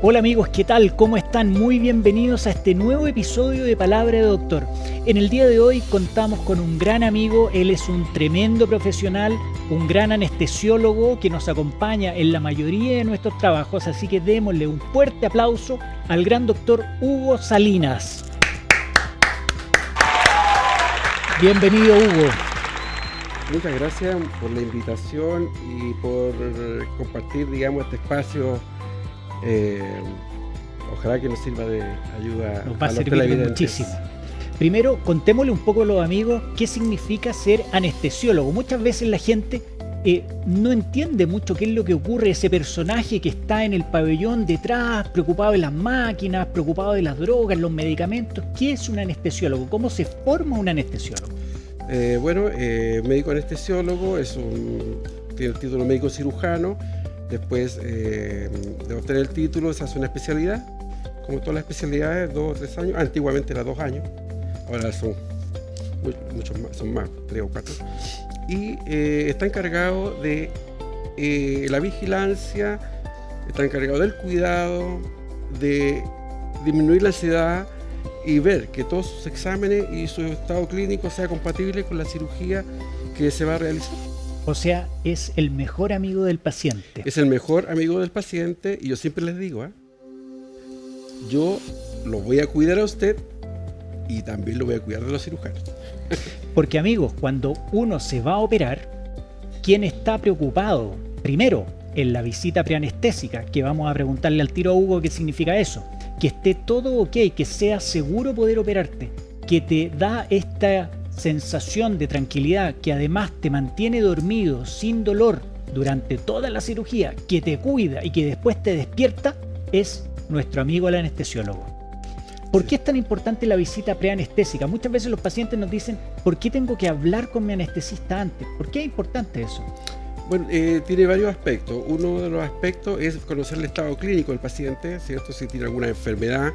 Hola amigos, ¿qué tal? ¿Cómo están? Muy bienvenidos a este nuevo episodio de Palabra de Doctor. En el día de hoy contamos con un gran amigo, él es un tremendo profesional, un gran anestesiólogo que nos acompaña en la mayoría de nuestros trabajos, así que démosle un fuerte aplauso al gran doctor Hugo Salinas. Bienvenido, Hugo. Muchas gracias por la invitación y por compartir, digamos, este espacio. Ojalá que nos sirva de ayuda. Nos va a servir muchísimo. Primero, contémosle un poco a los amigos qué significa ser anestesiólogo. Muchas veces la gente no entiende mucho qué es lo que ocurre, ese personaje que está en el pabellón detrás, preocupado de las máquinas, preocupado de las drogas, los medicamentos. ¿Qué es un anestesiólogo? ¿Cómo se forma un anestesiólogo? Médico anestesiólogo tiene el título médico cirujano. Después de obtener el título se hace una especialidad, como todas las especialidades, 2 o 3 años. Antiguamente era 2 años, ahora son muchos más, son más, 3 o 4. Y está encargado de la vigilancia, está encargado del cuidado, de disminuir la ansiedad y ver que todos sus exámenes y su estado clínico sea compatible con la cirugía que se va a realizar. O sea, es el mejor amigo del paciente. Es el mejor amigo del paciente y yo siempre les digo, yo lo voy a cuidar a usted y también lo voy a cuidar de los cirujanos. Porque amigos, cuando uno se va a operar, ¿quién está preocupado? Primero, en la visita preanestésica, que vamos a preguntarle al tiro a Hugo qué significa eso. Que esté todo ok, que sea seguro poder operarte, que te da esta sensación de tranquilidad, que además te mantiene dormido sin dolor durante toda la cirugía, que te cuida y que después te despierta, es nuestro amigo el anestesiólogo. ¿Por qué es tan importante la visita preanestésica? Muchas veces los pacientes nos dicen, ¿por qué tengo que hablar con mi anestesista antes? ¿Por qué es importante eso? Bueno, tiene varios aspectos. Uno de los aspectos es conocer el estado clínico del paciente, ¿cierto? Si tiene alguna enfermedad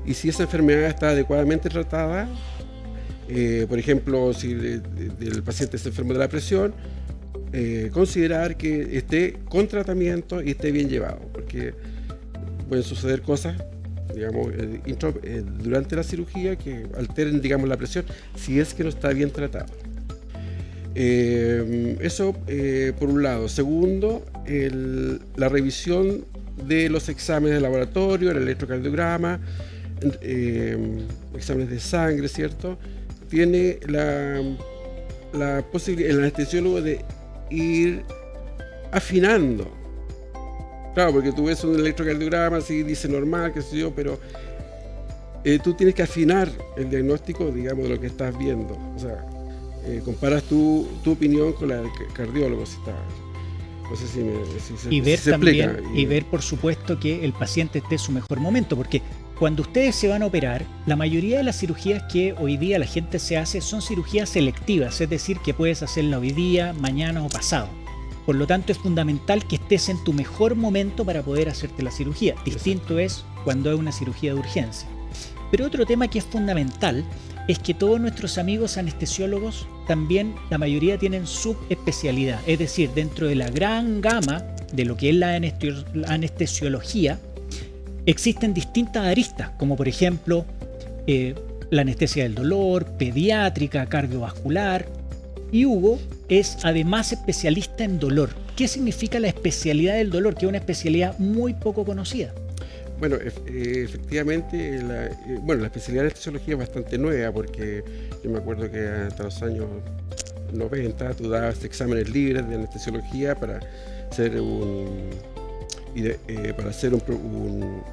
y si esa enfermedad está adecuadamente tratada. Por ejemplo, si el paciente está enfermo de la presión, considerar que esté con tratamiento y esté bien llevado, porque pueden suceder cosas, digamos, durante la cirugía que alteren, digamos, la presión si es que no está bien tratado. Eso por un lado. Segundo, la revisión de los exámenes de laboratorio, el electrocardiograma, exámenes de sangre, ¿cierto? Tiene la posibilidad, el anestesiólogo, de ir afinando. Claro, porque tú ves un electrocardiograma, así dice normal, qué sé yo, pero tú tienes que afinar el diagnóstico, digamos, de lo que estás viendo. O sea, comparas tu opinión con la del cardiólogo, si está. No sé si y ver se también, explica. y ver por supuesto que el paciente esté en su mejor momento, porque cuando ustedes se van a operar, la mayoría de las cirugías que hoy día la gente se hace son cirugías selectivas, es decir, que puedes hacerla hoy día, mañana o pasado. Por lo tanto, es fundamental que estés en tu mejor momento para poder hacerte la cirugía. Distinto es cuando es una cirugía de urgencia. Pero otro tema que es fundamental es que todos nuestros amigos anestesiólogos también, la mayoría tienen subespecialidad. Es decir, dentro de la gran gama de lo que es la anestesiología, existen distintas aristas, como por ejemplo la anestesia del dolor, pediátrica, cardiovascular. Y Hugo es además especialista en dolor. ¿Qué significa la especialidad del dolor? Que es una especialidad muy poco conocida. Bueno, efectivamente, la especialidad de anestesiología es bastante nueva, porque yo me acuerdo que hasta los años 90 tú dabas exámenes libres de anestesiología para ser un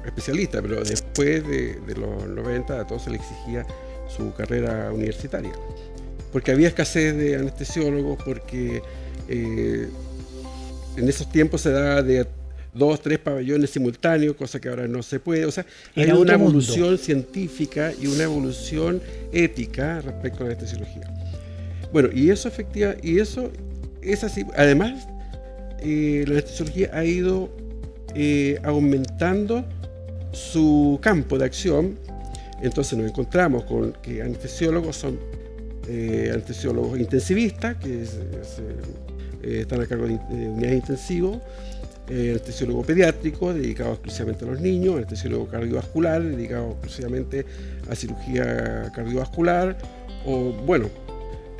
especialista, pero después de los 90 a todos se le exigía su carrera universitaria, porque había escasez de anestesiólogos, porque en esos tiempos se daba de 2, 3 pabellones simultáneos, cosa que ahora no se puede. O sea, hay una evolución científica y una evolución ética respecto a la anestesiología. Bueno, y eso es así. Además, la anestesiología ha ido aumentando su campo de acción. Entonces nos encontramos con que anestesiólogos son anestesiólogos intensivistas, que están a cargo de unidades intensivos. anestesiólogo pediátrico dedicado exclusivamente a los niños, anestesiólogo cardiovascular dedicado exclusivamente a cirugía cardiovascular, o bueno,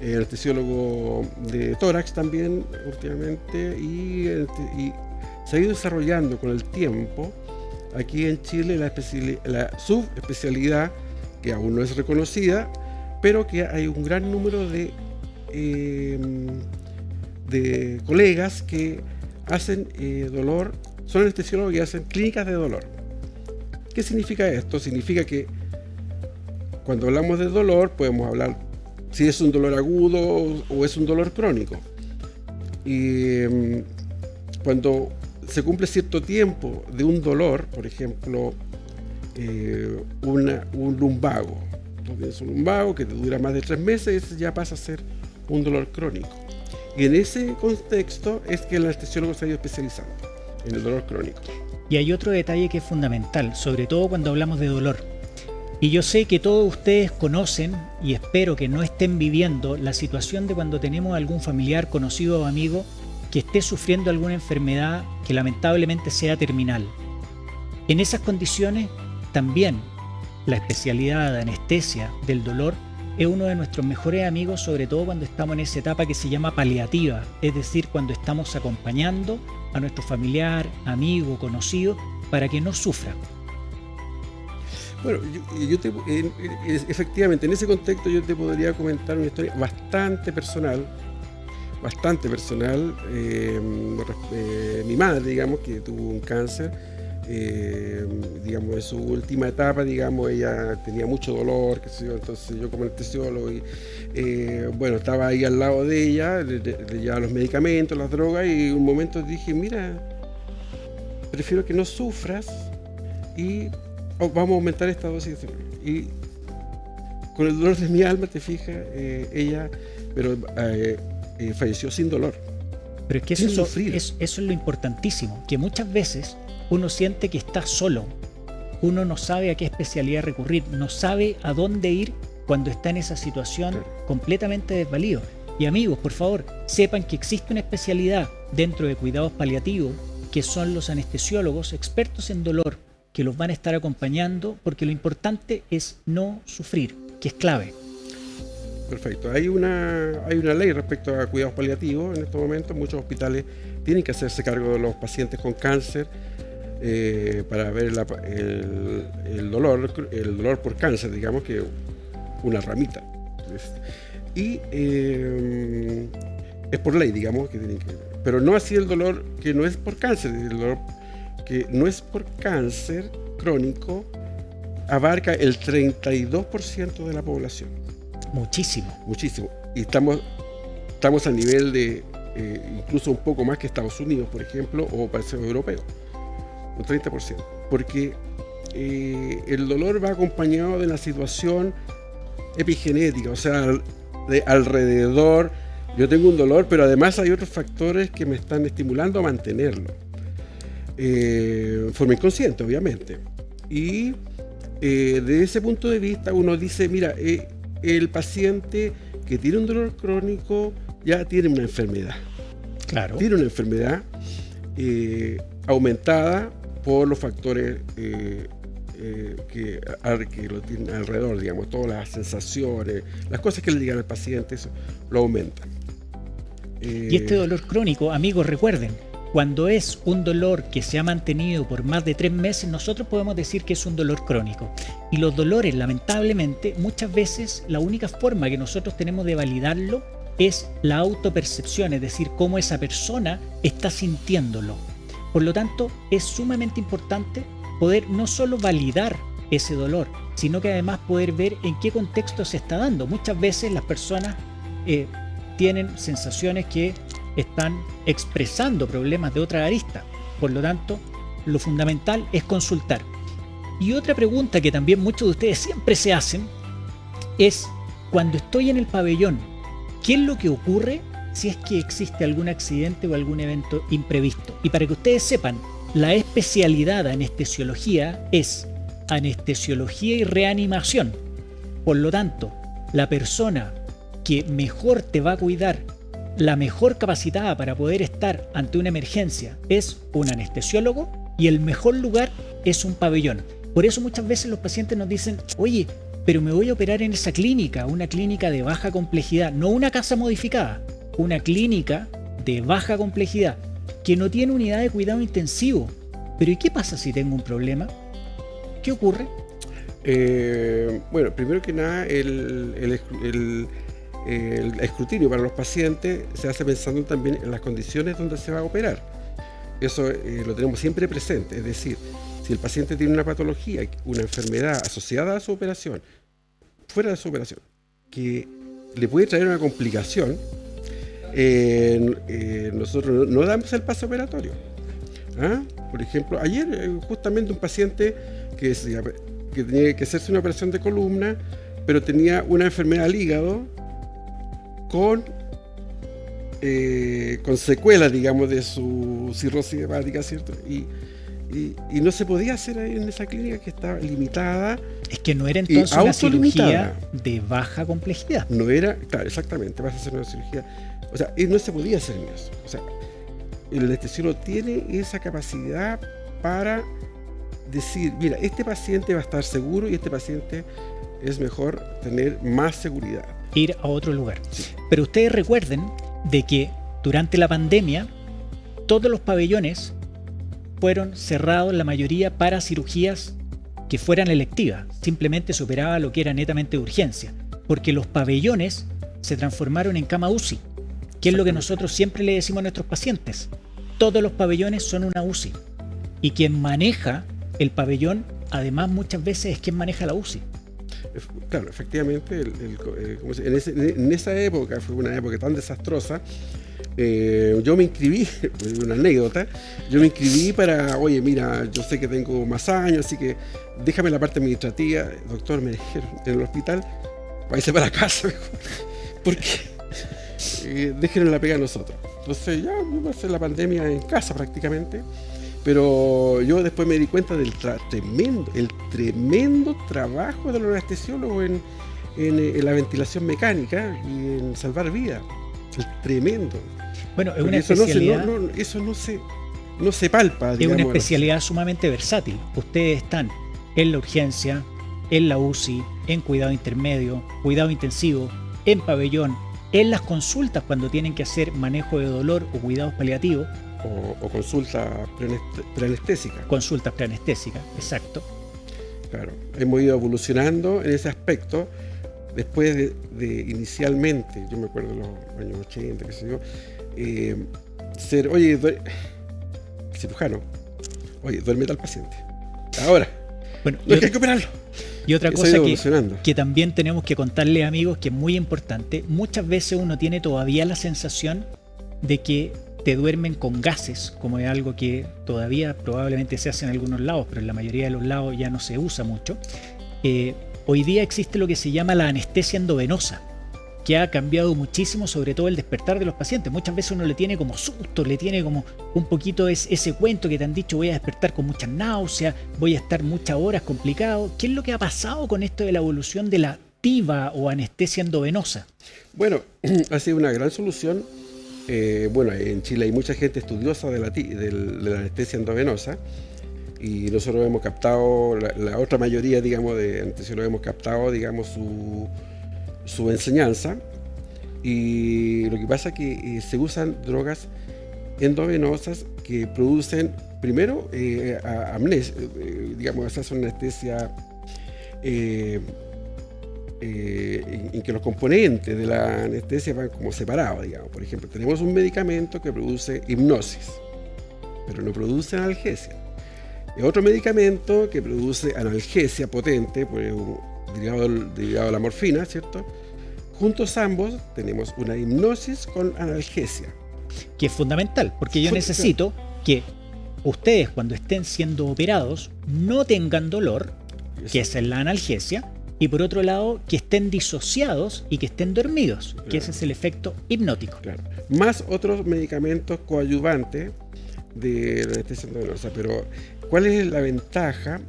anestesiólogo de tórax también últimamente, y se ha ido desarrollando con el tiempo aquí en Chile la subespecialidad, que aún no es reconocida, pero que hay un gran número de colegas que hacen dolor, son anestesiólogos y hacen clínicas de dolor. ¿Qué significa esto? Significa que cuando hablamos de dolor podemos hablar si es un dolor agudo o es un dolor crónico. Y cuando se cumple cierto tiempo de un dolor, por ejemplo, un lumbago, tú tienes un lumbago que te dura más de 3 meses, ya pasa a ser un dolor crónico. Y en ese contexto es que el anestesiólogo se ha ido especializando en el dolor crónico. Y hay otro detalle que es fundamental, sobre todo cuando hablamos de dolor. Y yo sé que todos ustedes conocen, y espero que no estén viviendo, la situación de cuando tenemos algún familiar, conocido o amigo que esté sufriendo alguna enfermedad que lamentablemente sea terminal. En esas condiciones, también la especialidad de anestesia del dolor es uno de nuestros mejores amigos, sobre todo cuando estamos en esa etapa que se llama paliativa, es decir, cuando estamos acompañando a nuestro familiar, amigo, conocido, para que no sufra. Bueno, efectivamente, en ese contexto yo te podría comentar una historia bastante personal. Mi madre, digamos, que tuvo un cáncer, digamos, en su última etapa, digamos, ella tenía mucho dolor, qué sé yo, entonces yo como anestesiólogo, bueno, estaba ahí al lado de ella, le llevaba los medicamentos, las drogas, y en un momento dije, mira, prefiero que no sufras y vamos a aumentar esta dosis. Y con el dolor de mi alma, te fijas, ella falleció sin dolor. Pero es que eso es lo importantísimo, que muchas veces uno siente que está solo, uno no sabe a qué especialidad recurrir, no sabe a dónde ir cuando está en esa situación completamente desvalido. Y amigos, por favor, sepan que existe una especialidad dentro de cuidados paliativos, que son los anestesiólogos expertos en dolor, que los van a estar acompañando, porque lo importante es no sufrir, que es clave. Perfecto. Hay una ley respecto a cuidados paliativos en estos momentos. Muchos hospitales tienen que hacerse cargo de los pacientes con cáncer para ver el dolor por cáncer, digamos, que una ramita. Y es por ley, digamos, que tienen que, pero no así el dolor que no es por cáncer. El dolor que no es por cáncer crónico abarca el 32% de la población. Muchísimo. Y estamos a nivel de incluso un poco más que Estados Unidos, por ejemplo, o países europeos, un 30%. Porque el dolor va acompañado de la situación epigenética, o sea, de alrededor. Yo tengo un dolor, pero además hay otros factores que me están estimulando a mantenerlo. De forma inconsciente, obviamente. Y de ese punto de vista uno dice, mira, el paciente que tiene un dolor crónico ya tiene una enfermedad. Claro. Tiene una enfermedad aumentada por los factores que lo tienen alrededor, digamos, todas las sensaciones, las cosas que le digan al paciente, eso lo aumentan. Y este dolor crónico, amigos, recuerden, cuando es un dolor que se ha mantenido por más de 3 meses, nosotros podemos decir que es un dolor crónico. Y los dolores, lamentablemente, muchas veces la única forma que nosotros tenemos de validarlo es la autopercepción, es decir, cómo esa persona está sintiéndolo. Por lo tanto, es sumamente importante poder no solo validar ese dolor, sino que además poder ver en qué contexto se está dando. Muchas veces las personas tienen sensaciones que están expresando problemas de otra arista. Por lo tanto, lo fundamental es consultar. Y otra pregunta que también muchos de ustedes siempre se hacen es, cuando estoy en el pabellón, ¿qué es lo que ocurre si es que existe algún accidente o algún evento imprevisto? Y para que ustedes sepan, la especialidad de anestesiología es anestesiología y reanimación. Por lo tanto, la persona que mejor te va a cuidar la mejor capacitada para poder estar ante una emergencia es un anestesiólogo y el mejor lugar es un pabellón. Por eso muchas veces los pacientes nos dicen, oye, pero me voy a operar en esa clínica, una clínica de baja complejidad, no una casa modificada, una clínica de baja complejidad que no tiene unidad de cuidado intensivo. Pero ¿y qué pasa si tengo un problema? ¿Qué ocurre? Bueno, primero que nada, el escrutinio para los pacientes se hace pensando también en las condiciones donde se va a operar. Eso lo tenemos siempre presente, es decir, si el paciente tiene una patología, una enfermedad asociada a su operación, fuera de su operación, que le puede traer una complicación, nosotros no damos el pase operatorio. ¿Ah? Por ejemplo, ayer justamente un paciente que tenía que hacerse una operación de columna, pero tenía una enfermedad al hígado con secuelas, digamos, de su cirrosis hepática, ¿cierto? Y no se podía hacer ahí en esa clínica que estaba limitada. Es que no era entonces una cirugía de baja complejidad. No era, claro, exactamente, vas a hacer una cirugía. O sea, no se podía hacer en eso. O sea, el anestesiólogo tiene esa capacidad para decir, mira, este paciente va a estar seguro y este paciente es mejor tener más seguridad. Ir a otro lugar. Sí. Pero ustedes recuerden de que durante la pandemia todos los pabellones fueron cerrados, la mayoría para cirugías que fueran electivas. Simplemente se operaba lo que era netamente de urgencia, porque los pabellones se transformaron en cama UCI, que es lo que nosotros siempre le decimos a nuestros pacientes. Todos los pabellones son una UCI y quien maneja el pabellón, además muchas veces es quien maneja la UCI. Claro, efectivamente, en esa época, fue una época tan desastrosa, yo me inscribí, una anécdota, yo me inscribí para, oye, mira, yo sé que tengo más años, así que déjame la parte administrativa. Doctor, me dijeron en el hospital, váyase para casa mejor, porque déjenos la pega a nosotros. Entonces ya me pasé la pandemia en casa prácticamente, pero yo después me di cuenta del tremendo trabajo de los anestesiólogos en la ventilación mecánica y en salvar vidas. El tremendo. Bueno, es una especialidad. Eso no se palpa. Es una especialidad sumamente versátil. Ustedes están en la urgencia, en la UCI, en cuidado intermedio, cuidado intensivo, en pabellón, en las consultas cuando tienen que hacer manejo de dolor o cuidados paliativos. O consulta preanestésica. Consultas preanestésicas, exacto. Claro, hemos ido evolucionando en ese aspecto. Después de inicialmente, yo me acuerdo de los años 80, qué sé yo, ser, oye, cirujano, oye, duerme al paciente. Ahora, bueno, no hay que operarlo. Y otra cosa que también tenemos que contarle, amigos, que es muy importante, muchas veces uno tiene todavía la sensación de que te duermen con gases, como es algo que todavía probablemente se hace en algunos lados, pero en la mayoría de los lados ya no se usa mucho. Hoy día existe lo que se llama la anestesia endovenosa, que ha cambiado muchísimo, sobre todo el despertar de los pacientes. Muchas veces uno le tiene como susto, le tiene como un poquito ese cuento que te han dicho, voy a despertar con muchas náuseas, voy a estar muchas horas complicado. ¿Qué es lo que ha pasado con esto de la evolución de la TIVA o anestesia endovenosa? Bueno, ha sido una gran solución. Bueno, en Chile hay mucha gente estudiosa de la anestesia endovenosa. Y nosotros hemos captado, la otra mayoría, digamos, de anestesiólogos hemos captado, digamos, su enseñanza. Y lo que pasa es que se usan drogas endovenosas que producen, primero, amnesia, digamos, se hace una anestesia en que los componentes de la anestesia van como separados, digamos. Por ejemplo, tenemos un medicamento que produce hipnosis, pero no produce analgesia. Otro medicamento que produce analgesia potente, pues, derivado de la morfina, ¿cierto? Juntos ambos tenemos una hipnosis con analgesia. Que es fundamental, porque yo necesito que ustedes cuando estén siendo operados no tengan dolor, que esa es la analgesia, y por otro lado que estén disociados y que estén dormidos, que ese es el efecto hipnótico. Claro. Más otros medicamentos coadyuvantes de la anestesia endovenosa, pero ¿cuál es la ventaja?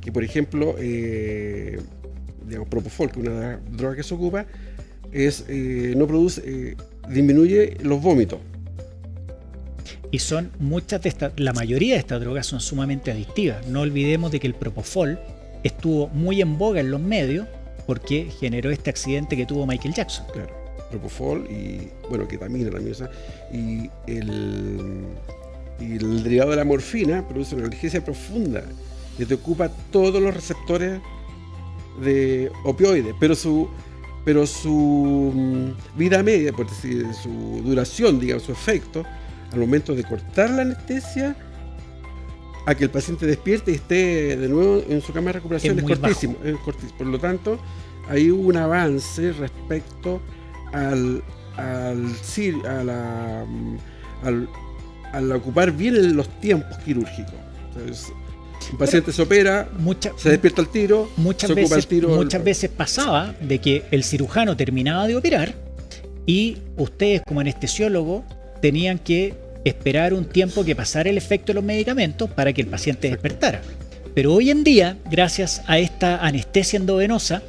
Que por ejemplo, digamos, Propofol, que es una droga que se ocupa, no produce disminuye los vómitos. Y son la mayoría de estas drogas son sumamente adictivas. No olvidemos de que el propofol estuvo muy en boga en los medios porque generó este accidente que tuvo Michael Jackson. Claro, propofol y, bueno, ketamina también, o sea, y el derivado de la morfina produce una analgesia profunda que te ocupa todos los receptores de opioides, pero su vida media, por decir, su duración, digamos, su efecto, al momento de cortar la anestesia a que el paciente despierte y esté de nuevo en su cama de recuperación es cortísimo, cortísimo. Por lo tanto, hay un avance respecto al ocupar bien los tiempos quirúrgicos. Entonces, un paciente se opera, se despierta al tiro, muchas veces pasaba de que el cirujano terminaba de operar y ustedes como anestesiólogo tenían que esperar un tiempo que pasara el efecto de los medicamentos para que el paciente despertara. Pero hoy en día, gracias a esta anestesia endovenosa,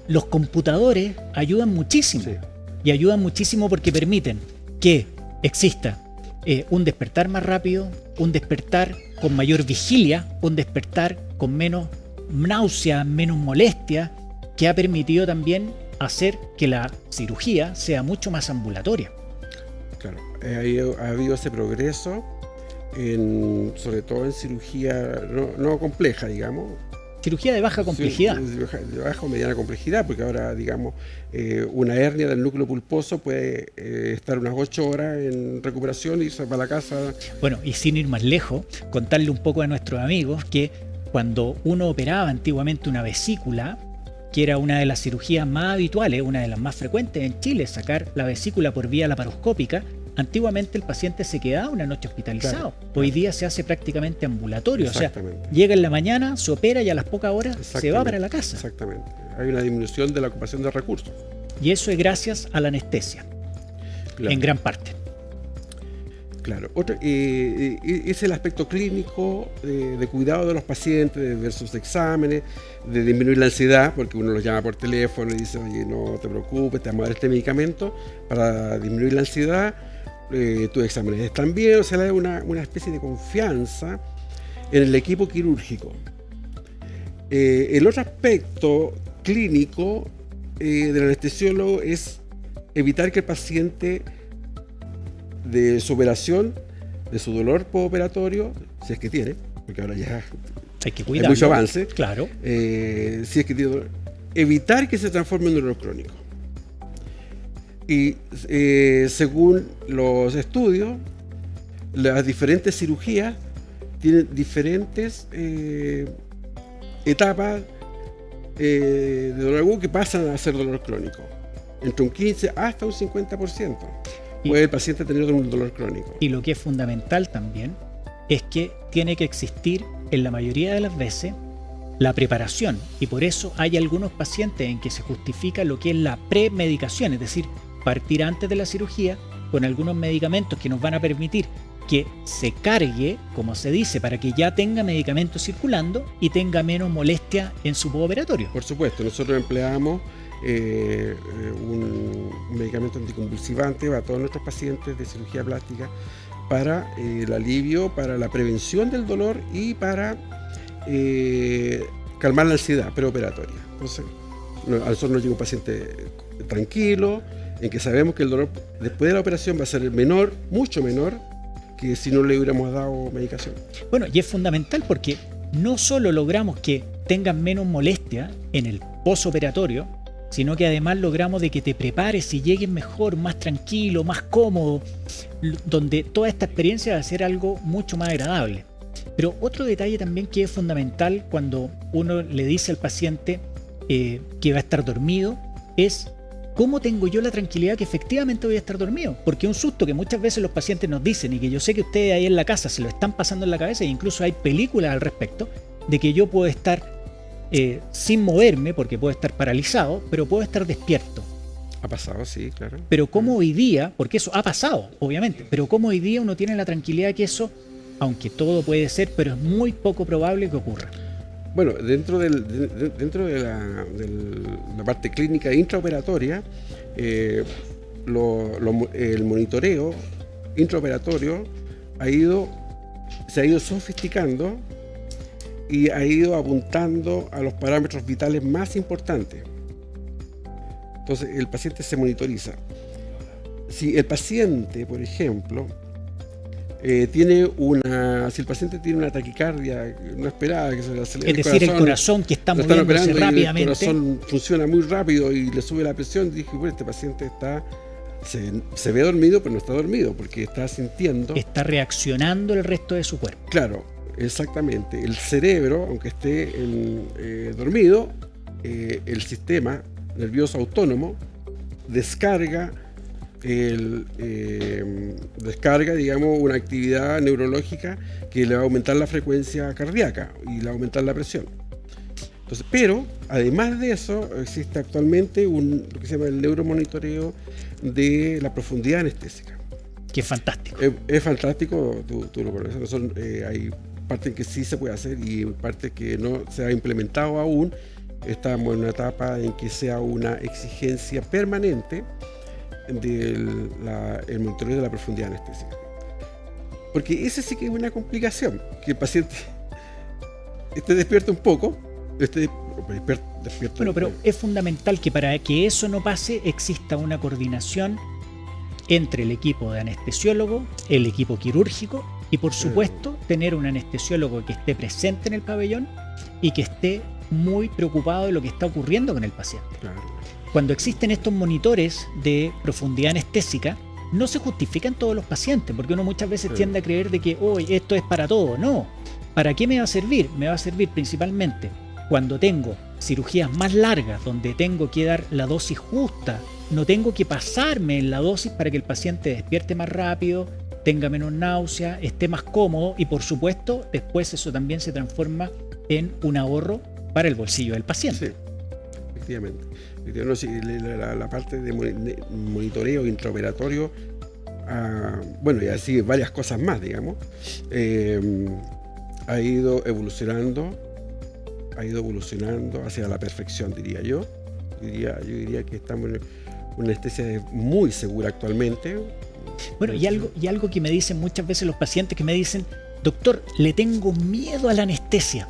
los computadores ayudan muchísimo. Sí. Y ayudan muchísimo porque permiten que exista un despertar más rápido, un despertar con mayor vigilia, un despertar con menos náusea, menos molestia, que ha permitido también hacer que la cirugía sea mucho más ambulatoria. Claro, ha habido ese progreso, sobre todo en cirugía no compleja, digamos. Cirugía de baja complejidad. De baja o mediana complejidad, porque ahora, digamos, una hernia del núcleo pulposo puede estar unas 8 horas en recuperación y irse para la casa. Bueno, y sin ir más lejos, contarle un poco a nuestros amigos que cuando uno operaba antiguamente una vesícula, que era una de las cirugías más habituales, una de las más frecuentes en Chile, sacar la vesícula por vía laparoscópica, antiguamente el paciente se quedaba una noche hospitalizado. Claro. Hoy día se hace prácticamente ambulatorio, o sea, llega en la mañana, se opera y a las pocas horas se va para la casa. Exactamente. Hay una disminución de la ocupación de recursos. Y eso es gracias a la anestesia, claro, en gran parte. Claro, es el aspecto clínico de cuidado de los pacientes, de ver sus exámenes, de disminuir la ansiedad, porque uno los llama por teléfono y dice, oye, no te preocupes, te vamos a dar este medicamento para disminuir la ansiedad, tus exámenes están bien, o sea, le da una especie de confianza en el equipo quirúrgico. El otro aspecto clínico del anestesiólogo es evitar que el paciente de su operación, de su dolor postoperatorio, si es que tiene, porque ahora ya hay que cuidarlo, hay mucho avance, claro. Si es que tiene dolor, evitar que se transforme en dolor crónico. Y según los estudios, las diferentes cirugías tienen diferentes etapas de dolor agudo que pasan a ser dolor crónico, entre un 15 hasta un 50%. Puede el paciente tener un dolor crónico. Y lo que es fundamental también es que tiene que existir en la mayoría de las veces la preparación, y por eso hay algunos pacientes en que se justifica lo que es la premedicación, es decir, partir antes de la cirugía con algunos medicamentos que nos van a permitir que se cargue, como se dice, para que ya tenga medicamentos circulando y tenga menos molestia en su postoperatorio. Por supuesto, nosotros empleamos un medicamento anticonvulsivante para todos nuestros pacientes de cirugía plástica para el alivio, para la prevención del dolor y para calmar la ansiedad preoperatoria. Entonces, a nosotros nos llega un paciente tranquilo, en que sabemos que el dolor después de la operación va a ser menor, mucho menor, que si no le hubiéramos dado medicación. Bueno, y es fundamental porque no solo logramos que tengan menos molestia en el postoperatorio, sino que además logramos de que te prepares y llegues mejor, más tranquilo, más cómodo, donde toda esta experiencia va a ser algo mucho más agradable. Pero otro detalle también que es fundamental cuando uno le dice al paciente que va a estar dormido es ¿cómo tengo yo la tranquilidad que efectivamente voy a estar dormido? Porque un susto que muchas veces los pacientes nos dicen y que yo sé que ustedes ahí en la casa se lo están pasando en la cabeza e incluso hay películas al respecto de que yo puedo estar sin moverme porque puedo estar paralizado, pero puedo estar despierto. Ha pasado, sí, claro. Pero como hoy día, porque eso ha pasado, obviamente, pero como hoy día uno tiene la tranquilidad que eso, aunque todo puede ser, pero es muy poco probable que ocurra. Bueno, dentro de la parte clínica intraoperatoria, el monitoreo intraoperatorio se ha ido sofisticando y ha ido apuntando a los parámetros vitales más importantes. Entonces el paciente se monitoriza. Si el paciente, por ejemplo, si el paciente tiene una taquicardia no esperada, que se le acelera es decir, el corazón que está moviéndose rápidamente, el corazón funciona muy rápido y le sube la presión, dije, bueno, este paciente se ve dormido, pero no está dormido, porque está sintiendo, está reaccionando el resto de su cuerpo. Claro, exactamente. El cerebro, aunque esté dormido, el sistema nervioso autónomo descarga, digamos, una actividad neurológica que le va a aumentar la frecuencia cardíaca y le va a aumentar la presión. Entonces, pero además de eso, existe actualmente lo que se llama el neuromonitoreo de la profundidad anestésica. Que es fantástico. Es fantástico, tú lo conoces. Hay partes que sí se puede hacer y partes que no se ha implementado aún. Estamos en una etapa en que sea una exigencia permanente del monitoreo de la profundidad anestésica. Porque esa sí que es una complicación, que el paciente esté despierto un poco, Bueno, pero es fundamental que para que eso no pase exista una coordinación entre el equipo de anestesiólogo, el equipo quirúrgico y, por supuesto, tener un anestesiólogo que esté presente en el pabellón y que esté muy preocupado de lo que está ocurriendo con el paciente. Claro. Cuando existen estos monitores de profundidad anestésica, no se justifican todos los pacientes, porque uno muchas veces tiende a creer de que esto es para todo. No. ¿Para qué me va a servir? Me va a servir principalmente cuando tengo cirugías más largas, donde tengo que dar la dosis justa, no tengo que pasarme en la dosis para que el paciente despierte más rápido, tenga menos náusea, esté más cómodo y, por supuesto, después eso también se transforma en un ahorro para el bolsillo del paciente. Sí, efectivamente. La parte de monitoreo intraoperatorio, bueno, y así varias cosas más, digamos, ha ido evolucionando hacia la perfección, diría yo. Yo diría que estamos en una anestesia muy segura actualmente. Bueno, y algo que me dicen muchas veces los pacientes, que me dicen, doctor, le tengo miedo a la anestesia.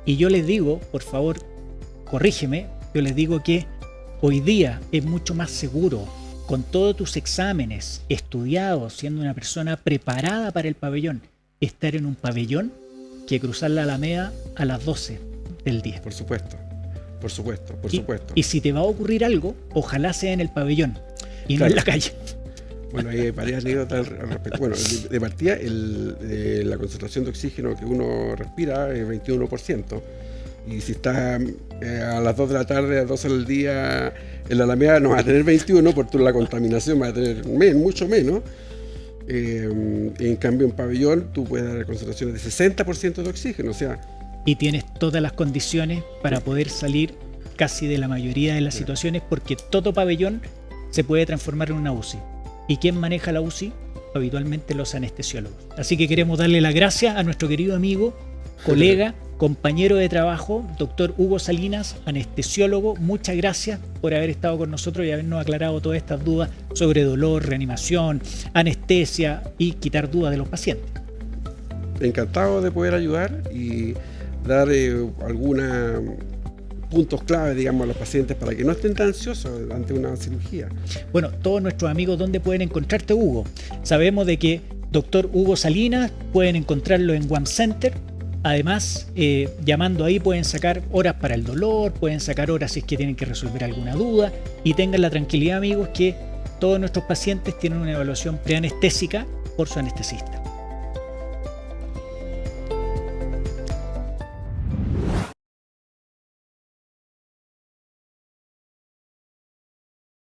Y yo les digo, por favor, corrígeme, yo les digo que hoy día es mucho más seguro, con todos tus exámenes estudiados, siendo una persona preparada para el pabellón, estar en un pabellón que cruzar la Alameda a las 12 del día. Por supuesto. Y si te va a ocurrir algo, ojalá sea en el pabellón y no en la calle. Bueno, hay varias anécdotas al respecto. Bueno, de partida, la concentración de oxígeno que uno respira es 21%. Y si estás a las 2 de la tarde, a las 12 del día en la Alameda, no vas a tener 21, porque la contaminación va a tener mucho menos. En cambio, en pabellón, tú puedes dar concentraciones de 60% de oxígeno, o sea... Y tienes todas las condiciones para poder salir casi de la mayoría de las situaciones, porque todo pabellón se puede transformar en una UCI. ¿Y quién maneja la UCI? Habitualmente los anestesiólogos. Así que queremos darle las gracias a nuestro querido amigo, colega, compañero de trabajo, doctor Hugo Salinas, anestesiólogo. Muchas gracias por haber estado con nosotros y habernos aclarado todas estas dudas sobre dolor, reanimación, anestesia y quitar dudas de los pacientes. Encantado de poder ayudar y dar algunos puntos clave, digamos, a los pacientes para que no estén tan ansiosos ante una cirugía. Bueno, todos nuestros amigos, ¿dónde pueden encontrarte, Hugo? Sabemos de que doctor Hugo Salinas pueden encontrarlo en One Center. Además, llamando ahí pueden sacar horas para el dolor, pueden sacar horas si es que tienen que resolver alguna duda, y tengan la tranquilidad, amigos, que todos nuestros pacientes tienen una evaluación preanestésica por su anestesista.